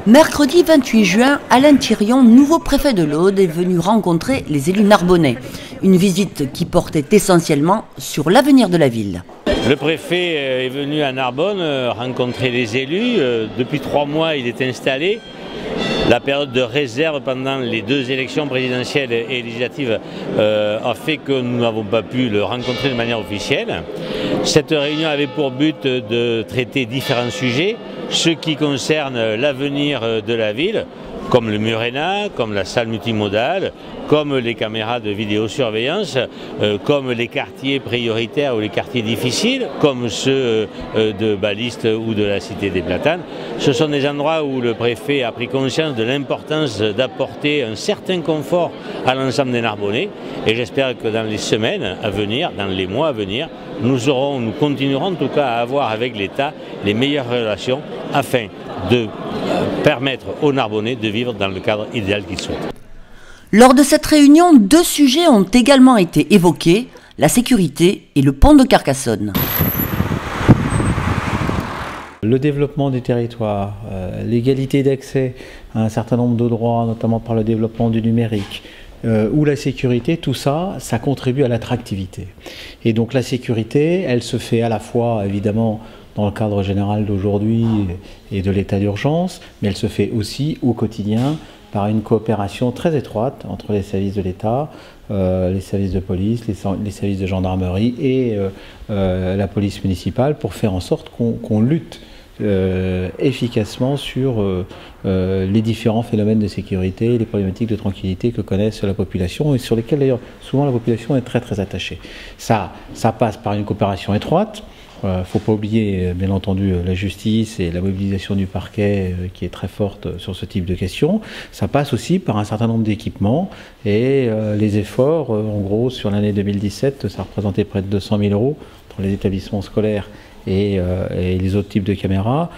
Mercredi 28 juin, Alain Thirion, nouveau préfet de l'Aude, est venu rencontrer les élus narbonnais. Une visite qui portait essentiellement sur l'avenir de la ville. Le préfet est venu à Narbonne rencontrer les élus. Depuis 3 mois, il est installé. La période de réserve pendant les 2 élections présidentielles et législatives a fait que nous n'avons pas pu le rencontrer de manière officielle. Cette réunion avait pour but de traiter différents sujets, ce qui concerne l'avenir de la ville, comme le Murena, comme la salle multimodale, comme les caméras de vidéosurveillance, comme les quartiers prioritaires ou les quartiers difficiles, comme ceux de Baliste ou de la Cité des Platanes. Ce sont des endroits où le préfet a pris conscience de l'importance d'apporter un certain confort à l'ensemble des Narbonnais. Et j'espère que dans les semaines à venir, dans les mois à venir, nous continuerons en tout cas à avoir avec l'État les meilleures relations afin de permettre aux Narbonnais de vivre dans le cadre idéal qu'ils souhaitent. Lors de cette réunion, 2 sujets ont également été évoqués, la sécurité et le pont de Carcassonne. Le développement des territoires, l'égalité d'accès à un certain nombre de droits, notamment par le développement du numérique, ou la sécurité, tout ça, ça contribue à l'attractivité. Et donc la sécurité, elle se fait à la fois, évidemment, dans le cadre général d'aujourd'hui et de l'état d'urgence, mais elle se fait aussi au quotidien par une coopération très étroite entre les services de l'État, les services de police, les services de gendarmerie et la police municipale pour faire en sorte qu'on lutte efficacement sur les différents phénomènes de sécurité, les problématiques de tranquillité que connaissent la population et sur lesquelles d'ailleurs souvent la population est très attachée. Ça passe par une coopération étroite. Il ne faut pas oublier, bien entendu, la justice et la mobilisation du parquet qui est très forte sur ce type de questions. Ça passe aussi par un certain nombre d'équipements et les efforts, en gros, sur l'année 2017, ça représentait près de 200 000 € pour les établissements scolaires et les autres types de caméras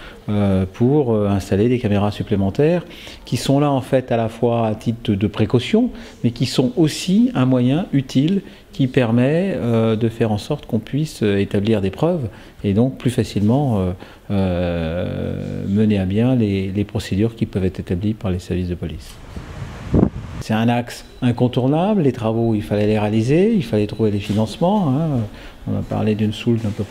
pour installer des caméras supplémentaires qui sont là en fait à la fois à titre de précaution mais qui sont aussi un moyen utile qui permet de faire en sorte qu'on puisse établir des preuves et donc plus facilement mener à bien les procédures qui peuvent être établies par les services de police. C'est un axe incontournable, les travaux il fallait les réaliser, il fallait trouver les financements. On a parlé d'une soule d'un peu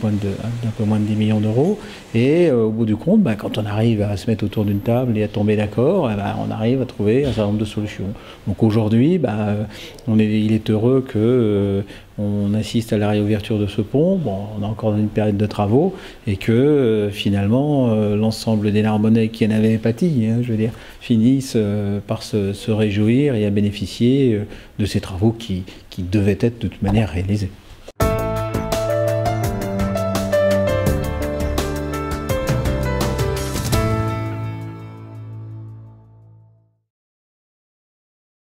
moins de 10 millions d'euros et au bout du compte, quand on arrive à se mettre autour d'une table et à tomber d'accord, on arrive à trouver un certain nombre de solutions. Donc aujourd'hui, il est heureux qu'on assiste à la réouverture de ce pont. Bon, on est encore dans une période de travaux et que finalement l'ensemble des Narbonnais qui en avaient pâti, je veux dire, finissent par se réjouir et à bénéficier de ces travaux qui devaient être de toute manière réalisés.